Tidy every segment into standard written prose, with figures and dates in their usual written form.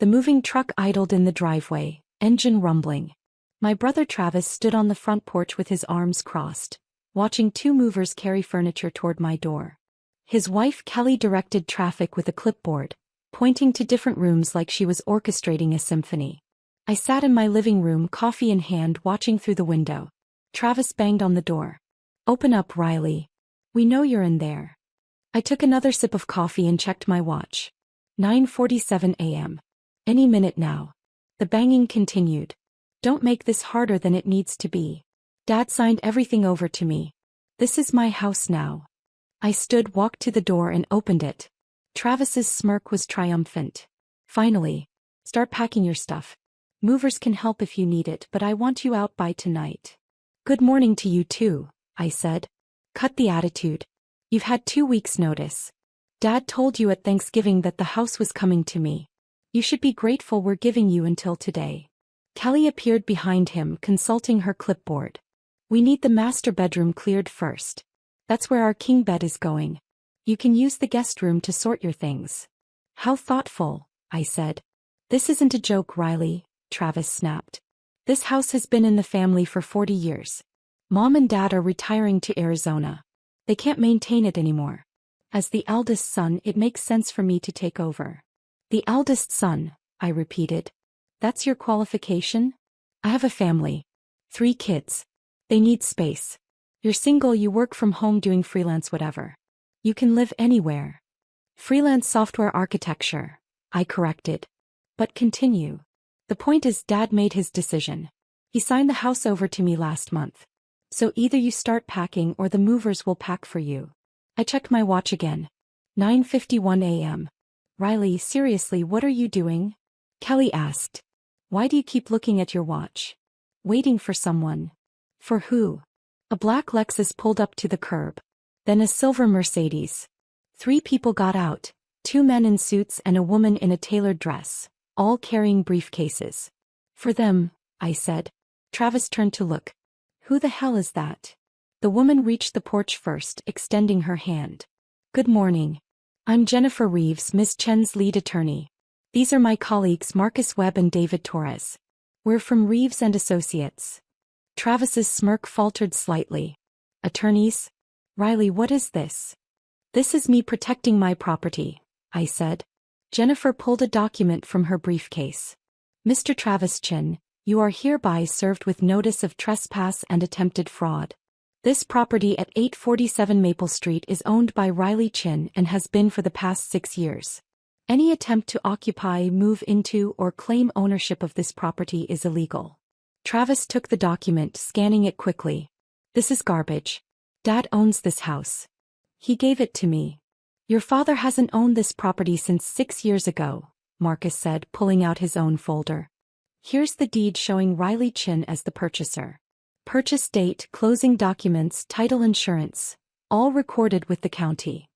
The moving truck idled in the driveway, engine rumbling. My brother Travis stood on the front porch with his arms crossed, watching two movers carry furniture toward my door. His wife Kelly directed traffic with a clipboard, pointing to different rooms like she was orchestrating a symphony. I sat in my living room, coffee in hand, watching through the window. Travis banged on the door. "Open up, Riley. We know you're in there." I took another sip of coffee and checked my watch. 9:47 a.m. Any minute now. The banging continued. "Don't make this harder than it needs to be. Dad signed everything over to me. This is my house now." I stood, walked to the door and opened it. Travis's smirk was triumphant. "Finally. Start packing your stuff. Movers can help if you need it, but I want you out by tonight." "Good morning to you too," I said. "Cut the attitude. You've had 2 weeks' notice. Dad told you at Thanksgiving that the house was coming to me. You should be grateful we're giving you until today." Kelly appeared behind him, consulting her clipboard. "We need the master bedroom cleared first. That's where our king bed is going. You can use the guest room to sort your things." "How thoughtful," I said. "This isn't a joke, Riley," Travis snapped. "This house has been in the family for 40 years. Mom and Dad are retiring to Arizona. They can't maintain it anymore. As the eldest son, it makes sense for me to take over." "The eldest son," I repeated. "That's your qualification?" "I have a family. 3 kids. They need space. You're single, you work from home doing freelance whatever. You can live anywhere." "Freelance software architecture," I corrected. "But continue." "The point is, Dad made his decision. He signed the house over to me last month. So either you start packing or the movers will pack for you." I checked my watch again. 9:51 a.m. "Riley, seriously, what are you doing?" Kelly asked. "Why do you keep looking at your watch?" "Waiting for someone." "For who?" A black Lexus pulled up to the curb. Then a silver Mercedes. 3 people got out, 2 men in suits and a woman in a tailored dress, all carrying briefcases. "For them," I said. Travis turned to look. "Who the hell is that?" The woman reached the porch first, extending her hand. "Good morning. I'm Jennifer Reeves, Miss Chen's lead attorney. These are my colleagues Marcus Webb and David Torres. We're from Reeves and Associates." Travis's smirk faltered slightly. "Attorneys? Riley, what is this?" "This is me protecting my property," I said. Jennifer pulled a document from her briefcase. "Mr. Travis Chen, you are hereby served with notice of trespass and attempted fraud. This property at 847 Maple Street is owned by Riley Chen and has been for the past 6 years. Any attempt to occupy, move into, or claim ownership of this property is illegal." Travis took the document, scanning it quickly. "This is garbage. Dad owns this house. He gave it to me." "Your father hasn't owned this property since 6 years ago," Marcus said, pulling out his own folder. "Here's the deed showing Riley Chen as the purchaser. Purchase date, closing documents, title, insurance, all recorded with the county."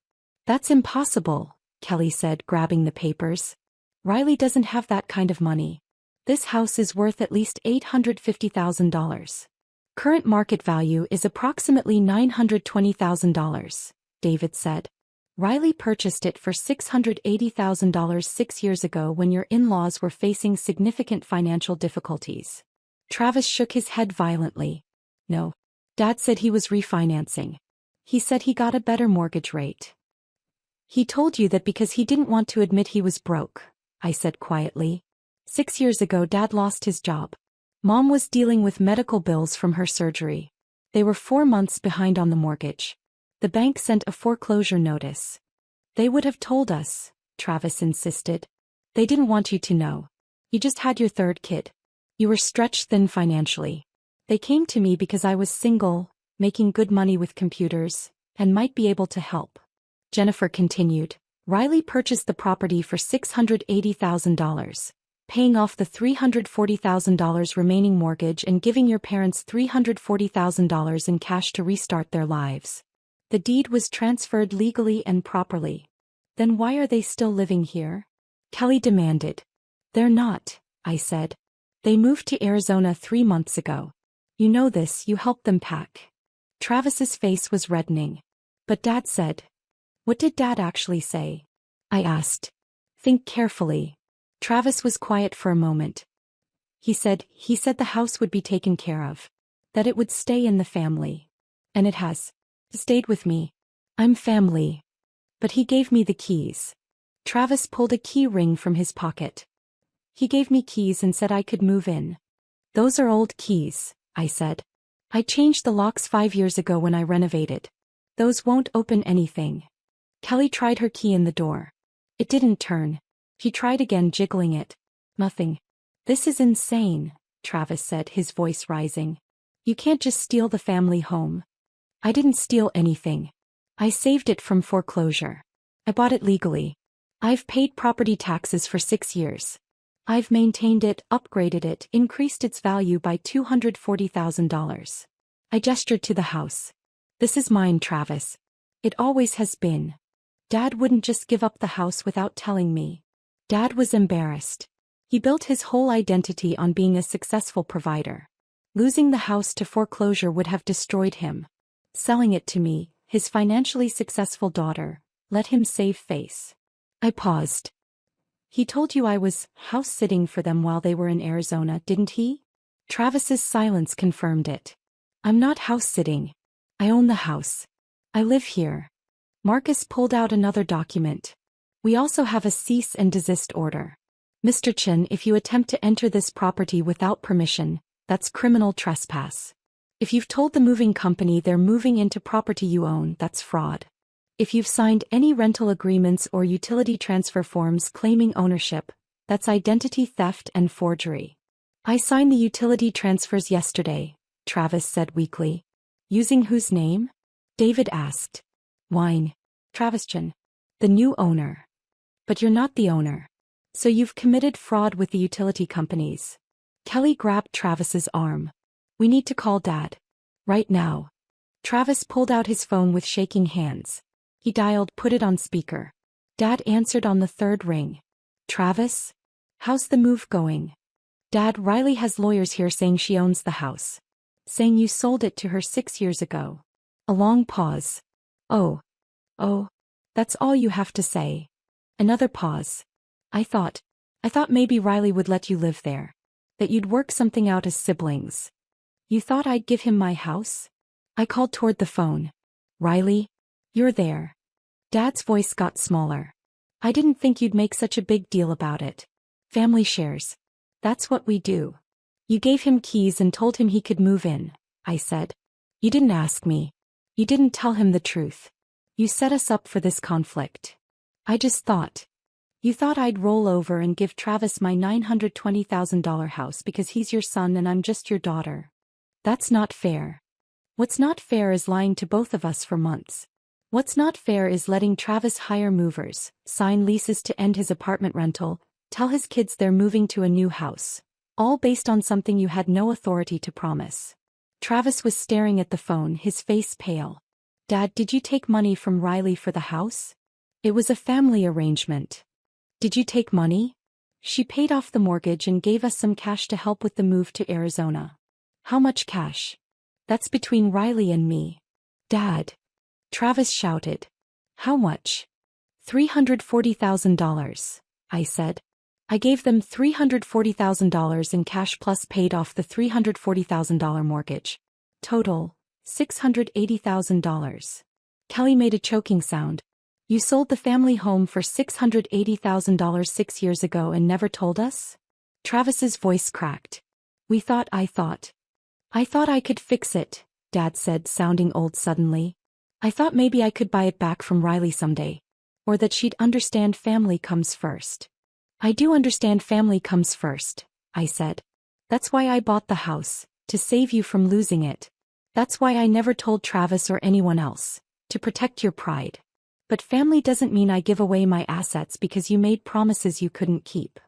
"That's impossible," Kelly said, grabbing the papers. "Riley doesn't have that kind of money. This house is worth at least $850,000. Current market value is approximately $920,000, David said. "Riley purchased it for $680,000 6 years ago when your in-laws were facing significant financial difficulties." Travis shook his head violently. "No. Dad said he was refinancing. He said he got a better mortgage rate." "He told you that because he didn't want to admit he was broke," I said quietly. 6 years ago Dad lost his job. Mom was dealing with medical bills from her surgery. They were 4 months behind on the mortgage. The bank sent a foreclosure notice. "They would have told us," Travis insisted. "They didn't want you to know. You just had your 3rd kid. You were stretched thin financially. They came to me because I was single, making good money with computers, and might be able to help." Jennifer continued. "Riley purchased the property for $680,000. Paying off the $340,000 remaining mortgage and giving your parents $340,000 in cash to restart their lives. The deed was transferred legally and properly. Then why are they still living here?" Kelly demanded. "They're not," I said. "They moved to Arizona 3 months ago. You know this, you helped them pack." Travis's face was reddening. "But Dad said." "What did Dad actually say?" I asked. "Think carefully." Travis was quiet for a moment. He said the house would be taken care of. That it would stay in the family. And it has. Stayed with me. I'm family. But he gave me the keys. Travis pulled a key ring from his pocket. He gave me keys and said I could move in. Those are old keys, I said. I changed the locks 5 years ago when I renovated. Those won't open anything. Kelly tried her key in the door. It didn't turn. She tried again, jiggling it. Nothing. This is insane, Travis said, his voice rising. You can't just steal the family home. I didn't steal anything. I saved it from foreclosure. I bought it legally. I've paid property taxes for 6 years. I've maintained it, upgraded it, increased its value by $240,000. I gestured to the house. This is mine, Travis. It always has been. Dad wouldn't just give up the house without telling me. Dad was embarrassed. He built his whole identity on being a successful provider. Losing the house to foreclosure would have destroyed him. Selling it to me, his financially successful daughter, let him save face. I paused. He told you I was house-sitting for them while they were in Arizona, didn't he? Travis's silence confirmed it. I'm not house-sitting. I own the house. I live here. Marcus pulled out another document. We also have a cease and desist order. Mr. Chen, if you attempt to enter this property without permission, that's criminal trespass. If you've told the moving company they're moving into property you own, that's fraud. If you've signed any rental agreements or utility transfer forms claiming ownership, that's identity theft and forgery. I signed the utility transfers yesterday, Travis said weakly. Using whose name? David asked. Wine. Travis Chen. The new owner. But you're not the owner. So you've committed fraud with the utility companies. Kelly grabbed Travis's arm. We need to call Dad. Right now. Travis pulled out his phone with shaking hands. He dialed, put it on speaker. Dad answered on the third ring. Travis? How's the move going? Dad, Riley has lawyers here saying she owns the house. Saying you sold it to her 6 years ago. A long pause. Oh, that's all you have to say. Another pause. I thought maybe Riley would let you live there. That you'd work something out as siblings. You thought I'd give him my house? I called toward the phone. Riley? You're there. Dad's voice got smaller. I didn't think you'd make such a big deal about it. Family shares. That's what we do. You gave him keys and told him he could move in, I said. You didn't ask me. You didn't tell him the truth. You set us up for this conflict. I just thought. You thought I'd roll over and give Travis my $920,000 house because he's your son and I'm just your daughter. That's not fair. What's not fair is lying to both of us for months. What's not fair is letting Travis hire movers, sign leases to end his apartment rental, tell his kids they're moving to a new house. All based on something you had no authority to promise. Travis was staring at the phone, his face pale. Dad, did you take money from Riley for the house? It was a family arrangement. Did you take money? She paid off the mortgage and gave us some cash to help with the move to Arizona. How much cash? That's between Riley and me. Dad. Travis shouted. How much? $340,000, I said. I gave them $340,000 in cash plus paid off the $340,000 mortgage. Total, $680,000. Kelly made a choking sound. You sold the family home for $680,000 6 years ago and never told us? Travis's voice cracked. I thought I could fix it, Dad said, sounding old suddenly. I thought maybe I could buy it back from Riley someday. Or that she'd understand family comes first. I do understand family comes first, I said. That's why I bought the house, to save you from losing it. That's why I never told Travis or anyone else, to protect your pride. But family doesn't mean I give away my assets because you made promises you couldn't keep.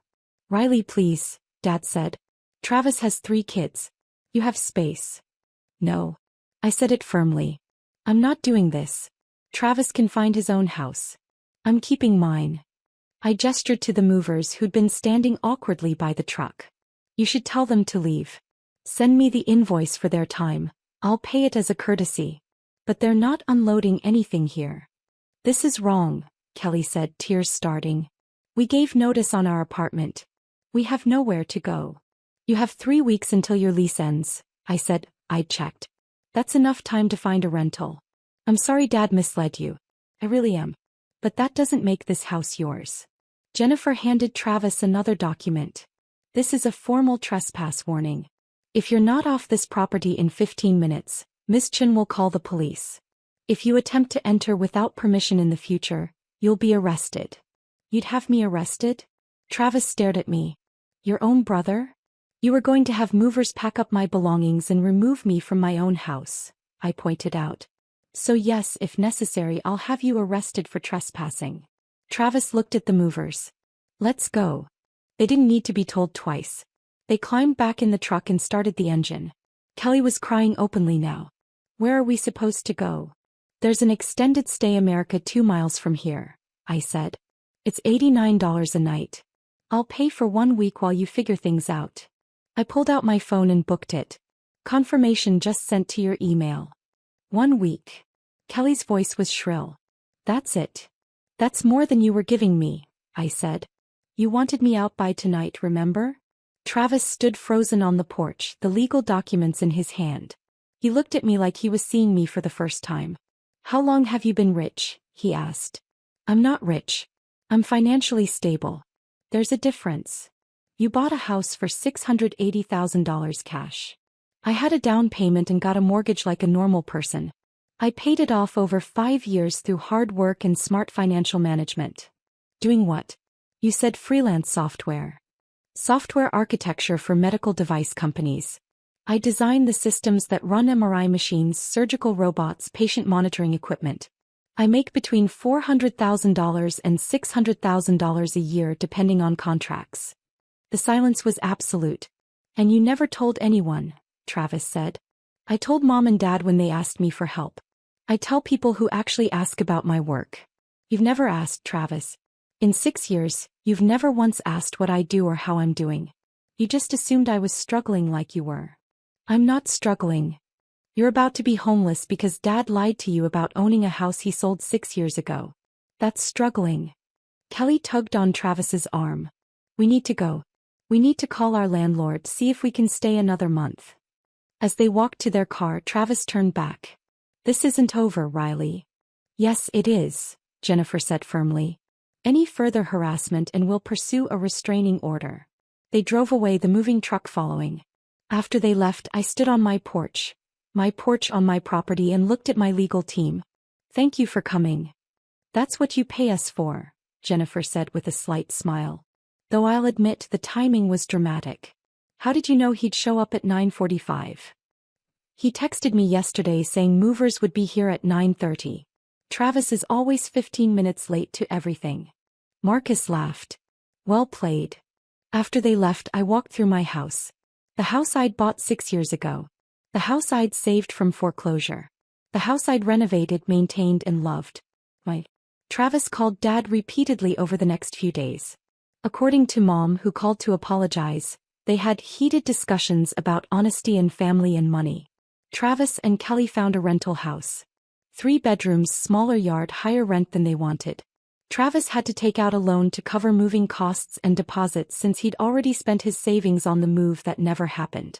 Riley, please, Dad said. Travis has 3 kids. You have space. No. I said it firmly. I'm not doing this. Travis can find his own house. I'm keeping mine. I gestured to the movers who'd been standing awkwardly by the truck. You should tell them to leave. Send me the invoice for their time. I'll pay it as a courtesy. But they're not unloading anything here. This is wrong, Kelly said, tears starting. We gave notice on our apartment. We have nowhere to go. You have 3 weeks until your lease ends, I said. I'd checked. That's enough time to find a rental. I'm sorry Dad misled you. I really am. But that doesn't make this house yours. Jennifer handed Travis another document. This is a formal trespass warning. If you're not off this property in 15 minutes, Miss Chen will call the police. If you attempt to enter without permission in the future, you'll be arrested. You'd have me arrested? Travis stared at me. Your own brother? You were going to have movers pack up my belongings and remove me from my own house, I pointed out. So yes, if necessary, I'll have you arrested for trespassing. Travis looked at the movers. Let's go. They didn't need to be told twice. They climbed back in the truck and started the engine. Kelly was crying openly now. Where are we supposed to go? There's an extended stay America 2 miles from here, I said. It's $89 a night. I'll pay for 1 week while you figure things out. I pulled out my phone and booked it. Confirmation just sent to your email. 1 week. Kelly's voice was shrill. That's it. That's more than you were giving me, I said. You wanted me out by tonight, remember? Travis stood frozen on the porch, the legal documents in his hand. He looked at me like he was seeing me for the first time. How long have you been rich? He asked. I'm not rich. I'm financially stable. There's a difference. You bought a house for $680,000 cash. I had a down payment and got a mortgage like a normal person. I paid it off over 5 years through hard work and smart financial management. Doing what? You said freelance software. Software architecture for medical device companies. I designed the systems that run MRI machines, surgical robots, patient monitoring equipment. I make between $400,000 and $600,000 a year depending on contracts. The silence was absolute. And you never told anyone, Travis said. I told Mom and Dad when they asked me for help. I tell people who actually ask about my work. You've never asked, Travis. In 6 years, you've never once asked what I do or how I'm doing. You just assumed I was struggling like you were. I'm not struggling. You're about to be homeless because Dad lied to you about owning a house he sold 6 years ago. That's struggling. Kelly tugged on Travis's arm. We need to go. We need to call our landlord, see if we can stay another month. As they walked to their car, Travis turned back. This isn't over, Riley. Yes, it is, Jennifer said firmly. Any further harassment and we'll pursue a restraining order. They drove away, the moving truck following. After they left, I stood on my porch on my property, and looked at my legal team. Thank you for coming. That's what you pay us for, Jennifer said with a slight smile. Though I'll admit the timing was dramatic. How did you know he'd show up at 9:45? He texted me yesterday saying movers would be here at 9:30. Travis is always 15 minutes late to everything. Marcus laughed. Well played. After they left, I walked through my house. The house I'd bought 6 years ago. The house I'd saved from foreclosure. The house I'd renovated, maintained, and loved. Travis called Dad repeatedly over the next few days. According to Mom, who called to apologize, they had heated discussions about honesty and family and money. Travis and Kelly found a rental house. 3 bedrooms, smaller yard, higher rent than they wanted. Travis had to take out a loan to cover moving costs and deposits since he'd already spent his savings on the move that never happened.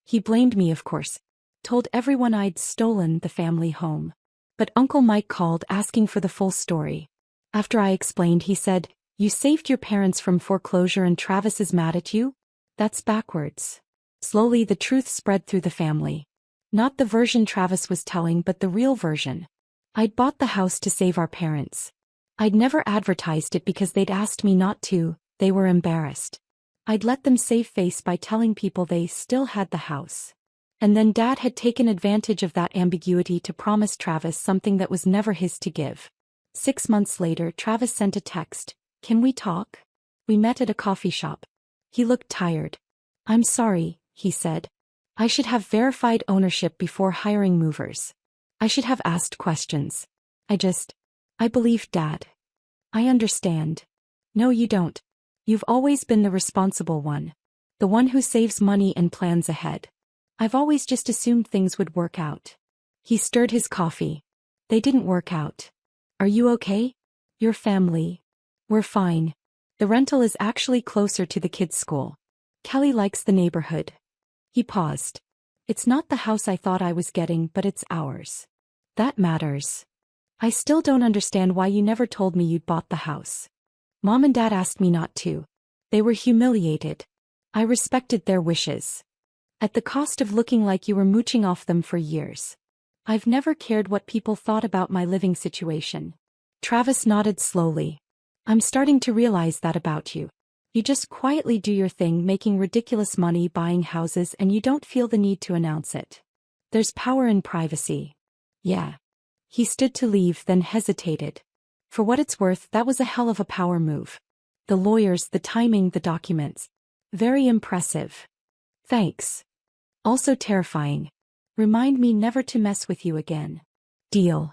He blamed me, of course. Told everyone I'd stolen the family home. But Uncle Mike called asking for the full story. After I explained, he said, "You saved your parents from foreclosure and Travis is mad at you? That's backwards." Slowly the truth spread through the family. Not the version Travis was telling, but the real version. I'd bought the house to save our parents. I'd never advertised it because they'd asked me not to, they were embarrassed. I'd let them save face by telling people they still had the house. And then Dad had taken advantage of that ambiguity to promise Travis something that was never his to give. 6 months later, Travis sent a text, "Can we talk?" We met at a coffee shop. He looked tired. "I'm sorry," he said. "I should have verified ownership before hiring movers. I should have asked questions. I believed Dad." "I understand." "No, you don't. You've always been the responsible one. The one who saves money and plans ahead. I've always just assumed things would work out." He stirred his coffee. "They didn't work out. Are you okay? Your family?" "We're fine. The rental is actually closer to the kids' school. Kelly likes the neighborhood. He paused. It's not the house I thought I was getting, but it's ours. That matters. I still don't understand why you never told me you'd bought the house. Mom and Dad asked me not to. They were humiliated. I respected their wishes. At the cost of looking like you were mooching off them for years. I've never cared what people thought about my living situation. Travis nodded slowly. I'm starting to realize that about you. You just quietly do your thing, making ridiculous money buying houses, and you don't feel the need to announce it. There's power in privacy. Yeah. He stood to leave, then hesitated. For what it's worth, that was a hell of a power move. The lawyers, the timing, the documents. Very impressive. Thanks. Also terrifying. Remind me never to mess with you again. Deal.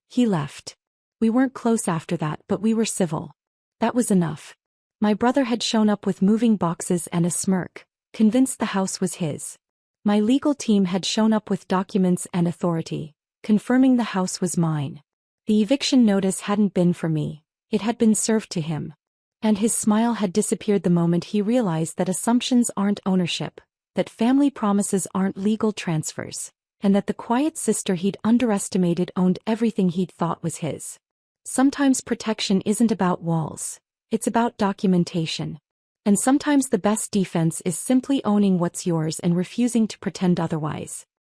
He left. We weren't close after that, but we were civil. That was enough. My brother had shown up with moving boxes and a smirk, convinced the house was his. My legal team had shown up with documents and authority, confirming the house was mine. The eviction notice hadn't been for me, it had been served to him. And his smile had disappeared the moment he realized that assumptions aren't ownership, that family promises aren't legal transfers, and that the quiet sister he'd underestimated owned everything he'd thought was his. Sometimes protection isn't about walls, it's about documentation. And sometimes the best defense is simply owning what's yours and refusing to pretend otherwise.